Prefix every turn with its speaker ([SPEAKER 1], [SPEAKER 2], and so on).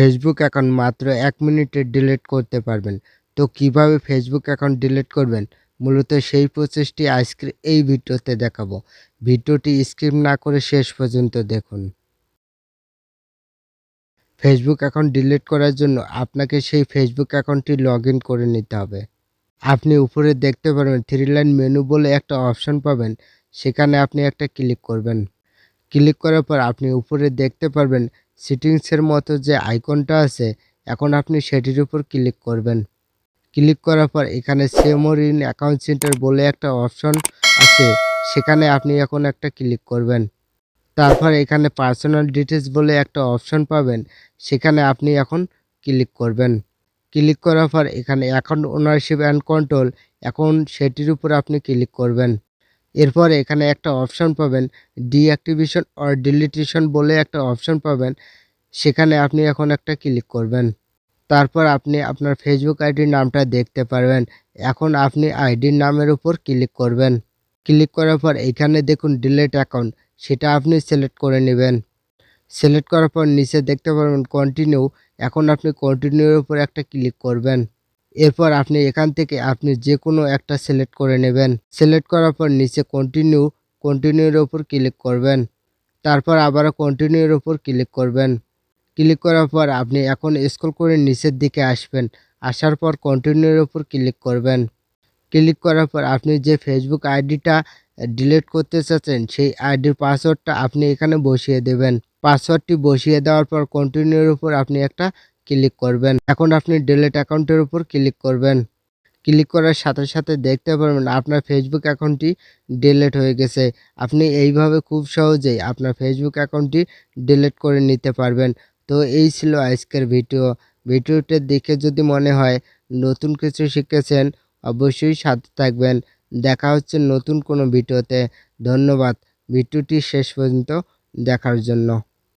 [SPEAKER 1] Facebook account মাত্র ১ মিনিটে delete করতে পারবেন। তো কিভাবে ফেসবুক অ্যাকাউন্ট ডিলিট করবেন? মূলত সেই প্রসেসটি আজকের এই ভিডিওতে দেখাবো। ভিডিওটি স্কিপ না করে শেষ পর্যন্ত দেখুন। ফেসবুক অ্যাকাউন্ট ডিলিট করার জন্য আপনাকে সেই ফেসবুক অ্যাকাউন্টটি লগইন করে নিতে হবে। আপনি উপরে দেখতে পারবেন 3 লাইন মেনু বলে একটা অপশন পাবেন। সেখানে আপনি একটা ক্লিক করবেন। ক্লিক করার পর আপনি উপরে দেখতে পারবেন সেটিংসের মতো যে আইকনটা আছে, এখন আপনি সেটির উপর ক্লিক করবেন। ক্লিক করার পর এখানে সে মোর ইন অ্যাকাউন্ট সেন্টার বলে একটা অপশন আছে, সেখানে আপনি এখন একটা ক্লিক করবেন। তারপর এখানে পার্সোনাল ডিটেইলস বলে একটা অপশন পাবেন, সেখানে আপনি এখন ক্লিক করবেন। ক্লিক করার পর এখানে অ্যাকাউন্ট ওনারশিপ অ্যান্ড কন্ট্রোল, এখন সেটির উপর আপনি ক্লিক করবেন। এরপর এখানে একটা অপশন পাবেন ডিঅ্যাক্টিভেশন অর ডিলিটেশন বলে একটা অপশন পাবেন, সেখানে আপনি এখন একটা ক্লিক করবেন। তারপর আপনি আপনার ফেসবুক আইডির নামটা দেখতে পারবেন। এখন আপনি আইডির নামের উপর ক্লিক করবেন। ক্লিক করার পর এখানে দেখুন ডিলিট অ্যাকাউন্ট, সেটা আপনি সিলেক্ট করে নেবেন। সিলেক্ট করার পর নিচে দেখতে পারবেন কন্টিনিউ, এখন আপনি কন্টিনিউর উপর একটা ক্লিক করবেন। এরপর আপনি এখান থেকে আপনি যেকোনো একটা সিলেক্ট করে নেবেন। সিলেক্ট করার পর নিচে কন্টিনিউর উপর ক্লিক করবেন। তারপর আবারও কন্টিনিউর উপর ক্লিক করবেন। ক্লিক করার পর আপনি এখন স্ক্রল করে নিচের দিকে আসবেন। আসার পর কন্টিনিউর উপর ক্লিক করবেন। ক্লিক করার পর আপনি যে ফেসবুক আইডিটা ডিলিট করতে চাচ্ছেন, সেই আইডির পাসওয়ার্ডটা আপনি এখানে বসিয়ে দেবেন। পাসওয়ার্ডটি বসিয়ে দেওয়ার পর কন্টিনিউর উপর আপনি একটা ক্লিক করবেন। এখন আপনি ডিলিট অ্যাকাউন্টের উপর ক্লিক করবেন। ক্লিক করার সাথে সাথে দেখতে পারবেন আপনার ফেসবুক অ্যাকাউন্টটি ডিলিট হয়ে গেছে। আপনি এইভাবে খুব সহজেই আপনার ফেসবুক অ্যাকাউন্টটি ডিলিট করে নিতে পারবেন। তো এই ছিল আজকের ভিডিও। ভিডিওটা দেখে যদি মনে হয় নতুন কিছু শিখেছেন, অবশ্যই সাথে থাকবেন। দেখা হচ্ছে নতুন কোনো ভিডিওতে। ধন্যবাদ ভিডিওটি শেষ পর্যন্ত দেখার জন্য।